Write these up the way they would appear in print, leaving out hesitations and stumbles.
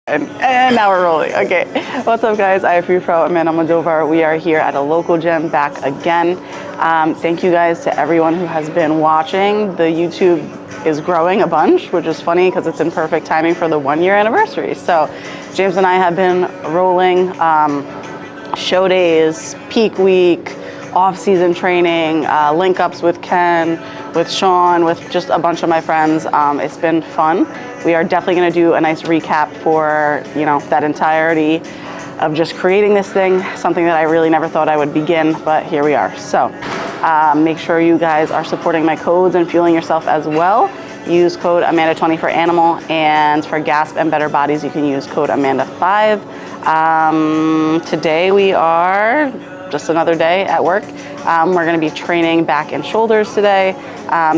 And now we're rolling. Okay, what's up guys? I have Pro. I'm in Almodovar. We are here at a local gym back again. Thank you guys to everyone who has been watching. The YouTube is growing a bunch, which is funny because it's in perfect timing for the 1-year anniversary. So James and I have been rolling show days, peak week, off-season training, link-ups with Ken, with Sean, with just a bunch of my friends. It's been fun. We are definitely going to do a nice recap for, that entirety of just creating this thing, something that I really never thought I would begin, but here we are. So make sure you guys are supporting my codes and fueling yourself as well. Use code Amanda20 for Animal, and for GASP and Better Bodies, you can use code Amanda5. Today we are just another day at work. We're going to be training back and shoulders today.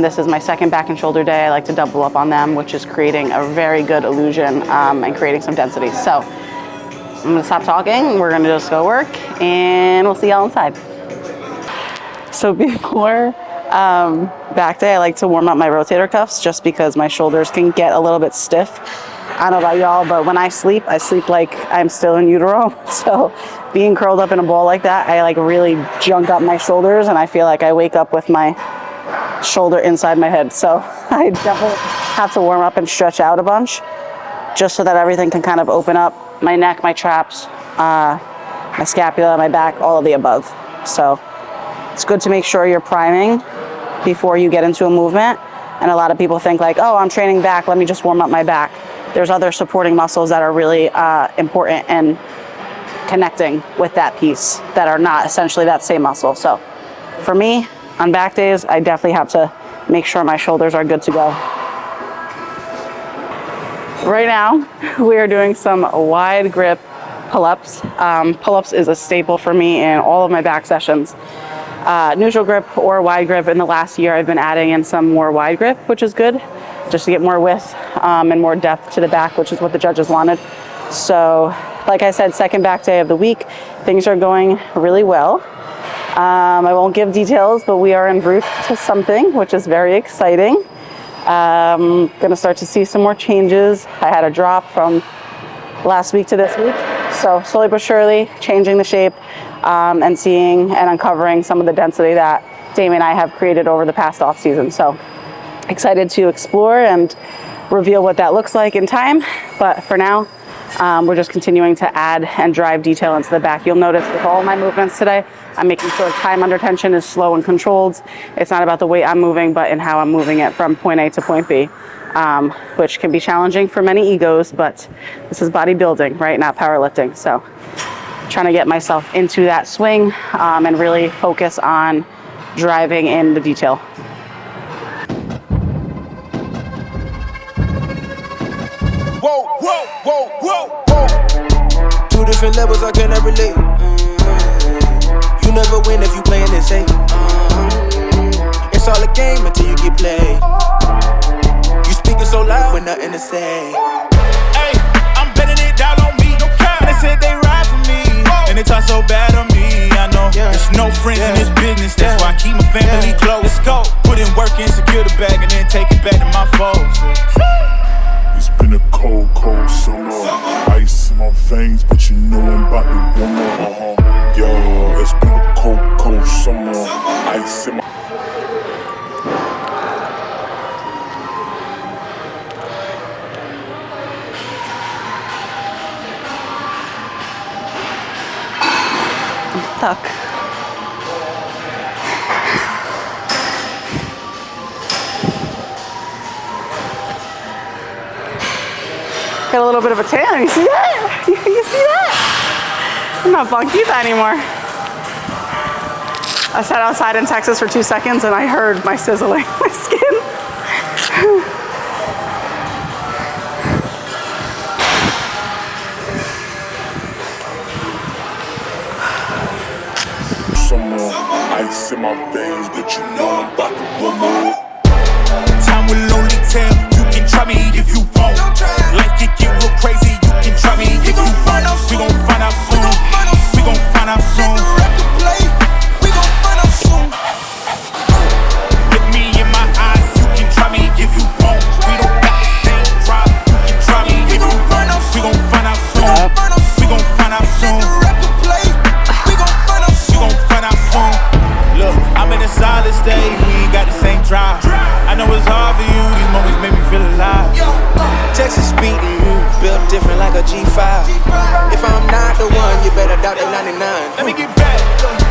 This is my second back and shoulder day. I like to double up on them, which is creating a very good illusion and creating some density. So I'm going to stop talking. We're going to just go work, and we'll see y'all inside. So before back day, I like to warm up my rotator cuffs just because my shoulders can get a little bit stiff. I don't know about y'all, but when I sleep like I'm still in utero. So being curled up in a ball like that, I like really junk up my shoulders, and I feel like I wake up with my shoulder inside my head. So I definitely have to warm up and stretch out a bunch just so that everything can kind of open up. My neck, my traps, my scapula, my back, all of the above. So it's good to make sure you're priming before you get into a movement. And a lot of people think like, oh, I'm training back, let me just warm up my back. There's other supporting muscles that are really important and connecting with that piece that are not essentially that same muscle. So for me, on back days, I definitely have to make sure my shoulders are good to go. Right now, we are doing some wide grip pull-ups. Pull-ups is a staple for me in all of my back sessions. Neutral grip or wide grip. In the last year, I've been adding in some more wide grip, which is good, just to get more width and more depth to the back, which is what the judges wanted. So, like I said, second back day of the week, things are going really well. I won't give details, but we are en route to something, which is very exciting. Gonna start to see some more changes. I had a drop from last week to this week. So slowly but surely changing the shape and seeing and uncovering some of the density that Damian and I have created over the past off season. So excited to explore and reveal what that looks like in time. But for now, we're just continuing to add and drive detail into the back. You'll notice with all my movements today, I'm making sure time under tension is slow and controlled. It's not about the weight I'm moving, but in how I'm moving it from point A to point B, which can be challenging for many egos, but this is bodybuilding, right? Not powerlifting. So trying to get myself into that swing and really focus on driving in the detail. Whoa, whoa, whoa, whoa, whoa. Two different levels, I cannot relate. You never win if you playing it safe. It's all a game until you get played. You speaking so loud with nothing to say. Hey, I'm betting it down on me. And they said they ride for me, and they talk so bad on me. I know there's no friends in this business. That's why I keep my family close. Let's go. Put in work and secure the bag, and then take it back to my foes. It's been a cold, cold summer. Ice in my veins, but you know I'm about to warm up. Yo, it's been a cold, cold summer. Ice in my... I'm stuck. Got a little bit of a tan, you see that? You see that? I'm not Blanquita anymore. I sat outside in Texas for 2 seconds and I heard my sizzling, my skin. Summer, ice in my veins, but you know I'm about to warm up. Time will only tell. You can try me if you want. Life can get real crazy. You can try me if you want. We gon' find out soon. We gon' find out soon. We gon' find out soon. Look me in my eyes. You can try me if you want. We don't got the same drive. You can try me if you want. We gon' find stay, we got the same drive. I know it's hard for you, these moments make me feel alive. Texas beating, built different like a G5. If I'm not the one, you better doubt the 99. Let me get back.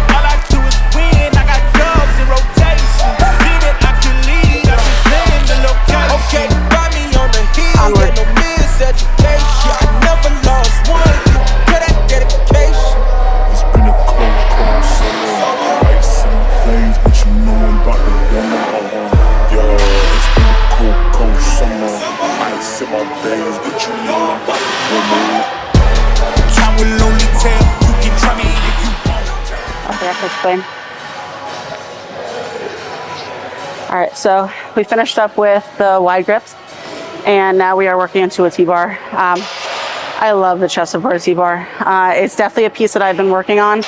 All I do is win. I got dubs in rotation. See that I can lead. I can send the location. Okay, find me on the hill, Onward. get no miseducation. I never lost one, to that dedication. It's been a cold summer. Ice in my veins, but you know I'm about to warm up. Yo, it's been a cold summer. Ice in my veins, but you know I'm about to warm up. Time will only tell. You can try me if you want. Okay, I have to explain. All right, so we finished up with the wide grips, and now we are working into a T-bar. I love the chest supported T-bar. It's definitely a piece that I've been working on,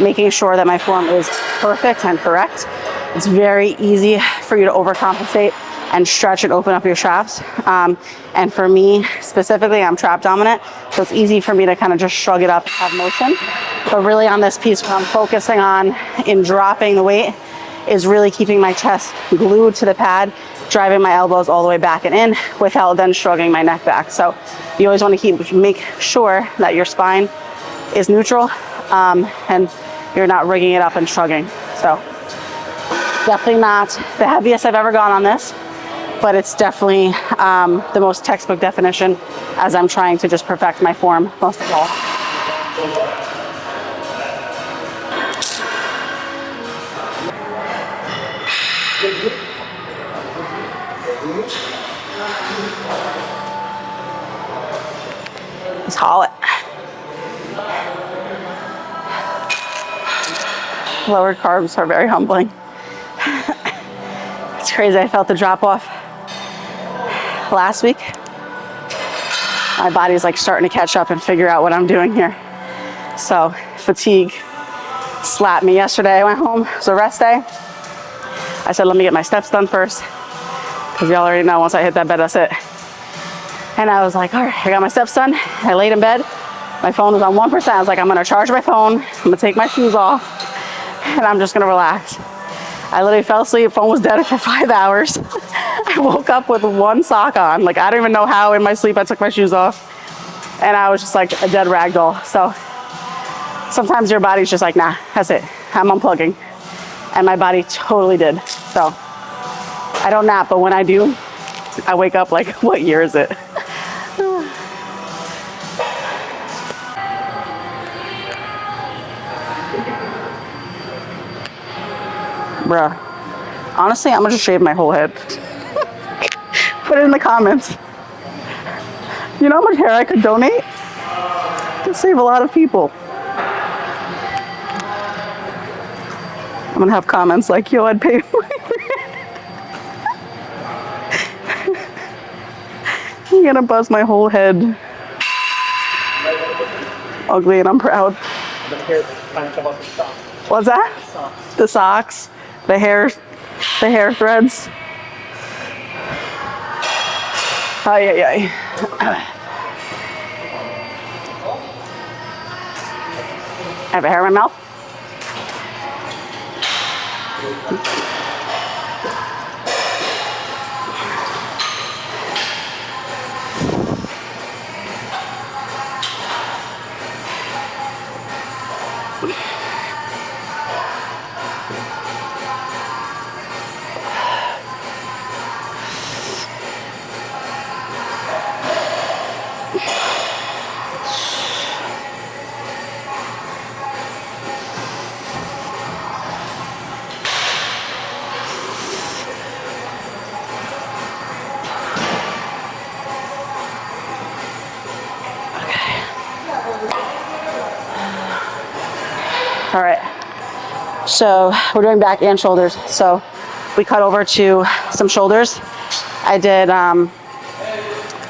making sure that my form is perfect and correct. It's very easy for you to overcompensate and stretch and open up your traps. And for me specifically, I'm trap dominant, so it's easy for me to kind of just shrug it up and have motion. But really on this piece, what I'm focusing on in dropping the weight is really keeping my chest glued to the pad, driving my elbows all the way back and in without then shrugging my neck back. So you always want to make sure that your spine is neutral and you're not rigging it up and shrugging. So definitely not the heaviest I've ever gone on this, but it's definitely the most textbook definition as I'm trying to just perfect my form most of all. Let's haul it. Lower carbs are very humbling. It's crazy, I felt the drop off last week. My body's like starting to catch up and figure out what I'm doing here. So fatigue slapped me yesterday. I went home, it was a rest day. I said, let me get my steps done first, because y'all already know once I hit that bed, that's it. And I was like, all right, I got my steps done. I laid in bed. My phone was on 1%. I was like, I'm gonna charge my phone. I'm gonna take my shoes off, and I'm just gonna relax. I literally fell asleep, phone was dead for 5 hours. I woke up with one sock on. Like, I don't even know how in my sleep I took my shoes off. And I was just like a dead rag doll. So sometimes your body's just like, nah, that's it. I'm unplugging. And my body totally did. So I don't nap, but when I do, I wake up like, what year is it? Bruh, honestly, I'm gonna just shave my whole head. Put it in the comments. You know how much hair I could donate? Could save a lot of people. I'm gonna have comments like, yo, I'd pay for it. I'm gonna buzz my whole head. Ugly, and I'm proud. What's that? The socks, the hair threads. Ay, ay, ay. I have a hair in my mouth. All right, so we're doing back and shoulders. So we cut over to some shoulders. I did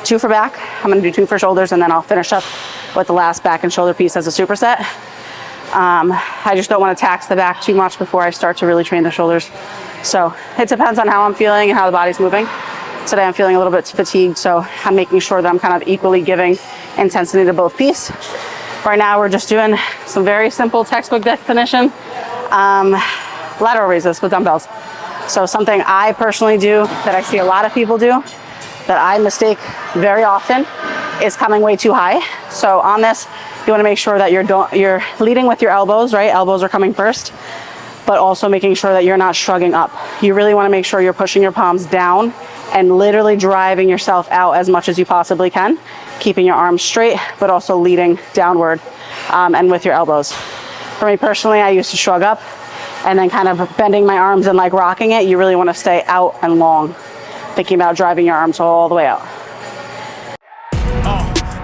2 for back. I'm gonna do 2 for shoulders, and then I'll finish up with the last back and shoulder piece as a superset. I just don't want to tax the back too much before I start to really train the shoulders. So it depends on how I'm feeling and how the body's moving. Today I'm feeling a little bit fatigued, so I'm making sure that I'm kind of equally giving intensity to both pieces. Right now we're just doing some very simple textbook definition lateral raises with dumbbells. So something I personally do that I see a lot of people do that I mistake very often is coming way too high. So on this, you want to make sure that you're leading with your elbows, right? Elbows are coming first, but also making sure that you're not shrugging up. You really want to make sure you're pushing your palms down and literally driving yourself out as much as you possibly can, keeping your arms straight, but also leading downward and with your elbows. For me personally, I used to shrug up and then kind of bending my arms and like rocking it. You really want to stay out and long, thinking about driving your arms all the way out.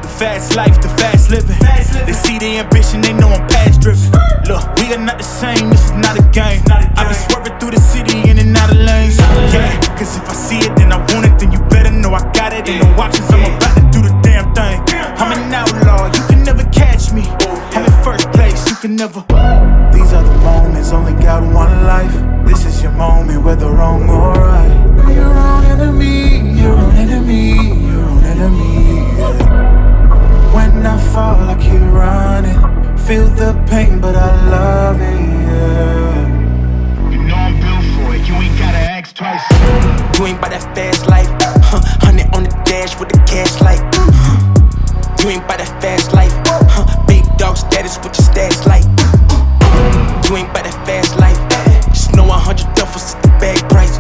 The fast life, the fast living. They see the ambition, they know I'm past driven. Look, we are not the same, this is not a game. I be swerving through the city in and out of lanes. Yeah, cause if I see it, then I want it, then you better know I got it. Ain't no options, I'm about to do the damn thing. I'm an outlaw, you can never catch me. I'm in first place, you can never. These are the moments, only got one life. This is your moment, whether wrong or right. You're your own enemy, your own enemy, your own enemy, yeah. When I fall, I keep running. Feel the pain, but I love it, yeah. You know I'm built for it, you ain't gotta ask twice. You ain't by that fast life, 100 on the dash with the cash light. You ain't by that fast life, big dog status with your stats like. You ain't by that fast life, just know 100 duffels at the bag price.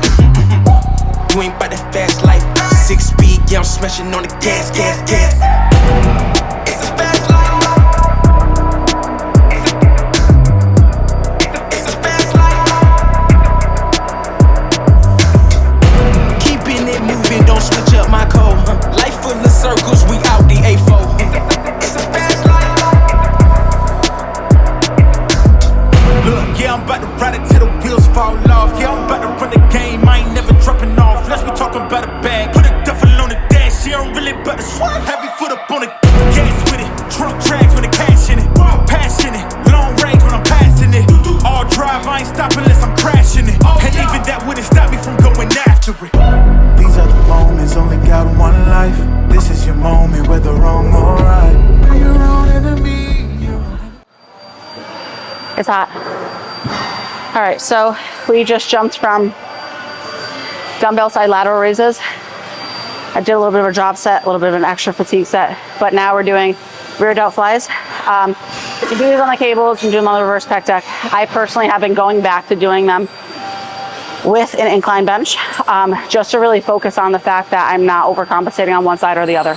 You ain't by that fast life, 6 speed, yeah I'm smashing on the gas, gas, gas. It's a fast life. It's a fast life. Keeping it moving, don't switch up my code. Life full of circles, we out the A4. It's a fast life. Look, yeah, I'm about to ride it till the wheels fall off. Yeah, I'm about to run the game, I ain't never dropping off. Let's be talking about a bag, put a duffel on the dash. Yeah, I'm really about to swap. Heavy foot up on the gas with it. Trunk tracks with the cash in it. Passionate, long range when I'm passing it. All drive, I ain't stopping unless I'm crashing it. And even that wouldn't stop me from going after it. These are the moments, only got one life. This is your moment, whether wrong or right. You're your own enemy. It's hot. All right, so we just jumped from dumbbell side lateral raises. I did a little bit of a drop set, a little bit of an extra fatigue set, but now we're doing rear delt flies. You can do these on the cables, you can do them on the reverse pec deck. I personally have been going back to doing them with an incline bench, just to really focus on the fact that I'm not overcompensating on one side or the other.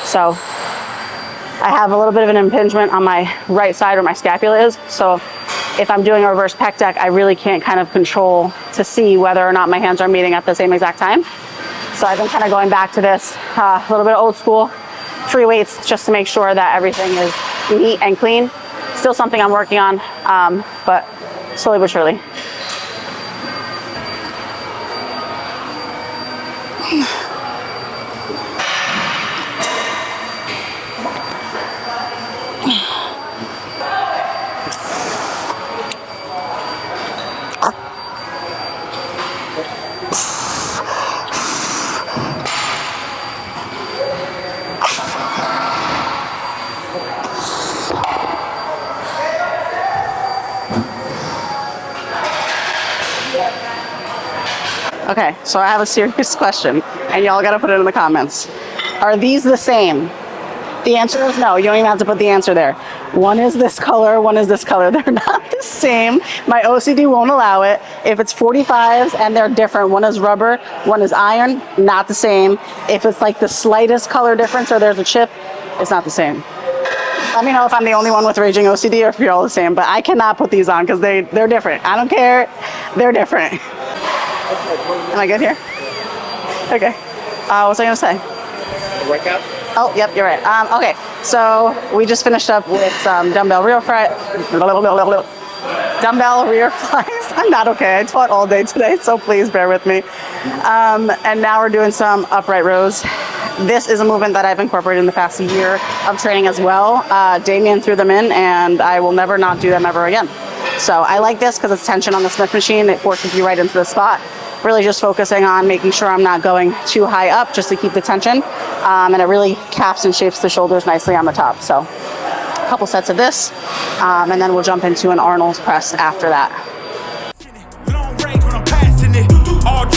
So I have a little bit of an impingement on my right side where my scapula is. So if I'm doing a reverse pec deck, I really can't kind of control to see whether or not my hands are meeting at the same exact time. So I've been kind of going back to this, a little bit old school, free weights, just to make sure that everything is neat and clean. Still something I'm working on, but slowly but surely. Okay, so I have a serious question, and y'all gotta put it in the comments. Are these the same? The answer is no. You don't even have to put the answer there. One is this color, one is this color. They're not the same. My OCD won't allow it. If it's 45s and they're different, one is rubber, one is iron, not the same. If it's like the slightest color difference or there's a chip, it's not the same. Let me know if I'm the only one with raging OCD or if you're all the same, but I cannot put these on because they're different. I don't care, they're different. Am I good here? Okay. What was I gonna say? A workout? Oh, yep, you're right. Okay, so we just finished up with dumbbell rear flies. I'm not okay. I taught all day today, so please bear with me. And now we're doing some upright rows. This is a movement that I've incorporated in the past year of training as well. Damian threw them in, and I will never not do them ever again. So I like this because it's tension on the Smith machine. It forces you right into the spot. Really just focusing on making sure I'm not going too high up just to keep the tension. And it really caps and shapes the shoulders nicely on the top. So a couple sets of this, and then we'll jump into an Arnold's press after that. Long range when I'm passing it.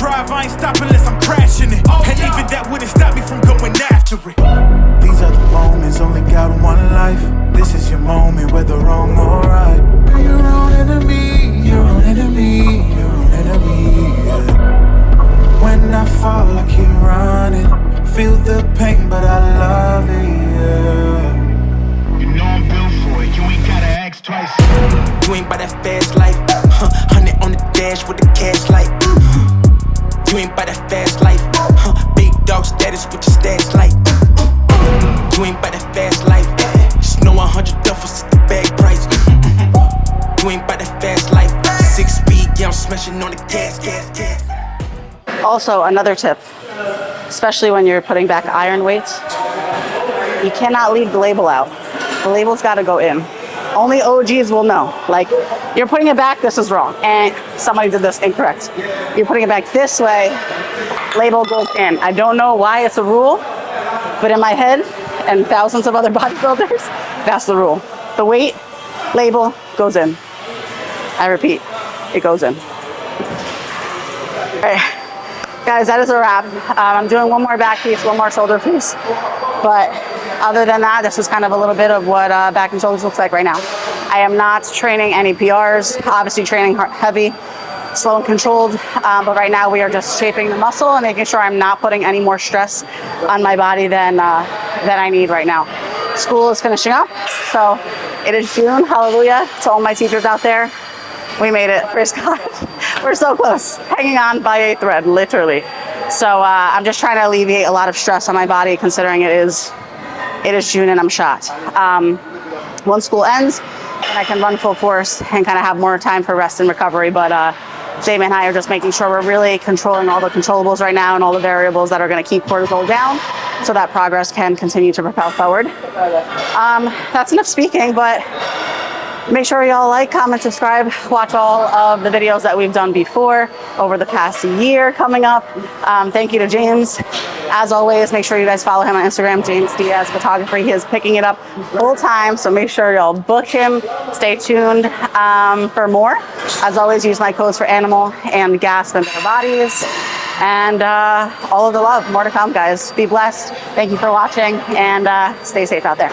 drive, I ain't stopping unless I'm crashing it. And even that wouldn't stop me from going after it. These are the moments, only got one life. This is your moment, whether wrong or right. You're your own enemy, your own enemy, your own enemy, yeah. When I fall, I keep running. Feel the pain, but I love it, yeah. You know I'm built for it, you ain't gotta ask twice. You ain't by that fast life. 100 on the dash with the cash light. You ain't by that fast life. Big dog status with your stats like. You ain't by that fast life. Just know 100 duffels at the bag price. You ain't by that fast life. 6 speed, yeah, I'm smashing on the gas. Also, another tip, especially when you're putting back iron weights, you cannot leave the label out. The label's got to go in. Only OGs will know. Like, you're putting it back, this is wrong. And somebody did this incorrect. You're putting it back this way, label goes in. I don't know why it's a rule, but in my head and thousands of other bodybuilders, that's the rule. The weight label goes in. I repeat, it goes in. All right, guys, that is a wrap. I'm doing one more back piece, one more shoulder piece. But other than that, this is kind of a little bit of what back and shoulders looks like right now. I am not training any PRs, obviously training heavy, slow and controlled, but right now we are just shaping the muscle and making sure I'm not putting any more stress on my body than I need right now. School is finishing up, so it is June, hallelujah, to all my teachers out there. We made it, praise God. We're so close, hanging on by a thread, literally. So I'm just trying to alleviate a lot of stress on my body, considering it is June and I'm shot. Once school ends, then I can run full force and kind of have more time for rest and recovery. But Damian and I are just making sure we're really controlling all the controllables right now and all the variables that are going to keep cortisol down, so that progress can continue to propel forward. That's enough speaking, but make sure y'all like, comment, subscribe, watch all of the videos that we've done before over the past year coming up. Thank you to James. As always, make sure you guys follow him on Instagram, James Diaz Photography. He is picking it up full time, so make sure y'all book him. Stay tuned for more. As always, use my codes for Animal and GASP and Better Bodies. And all of the love. More to come, guys. Be blessed. Thank you for watching, and stay safe out there.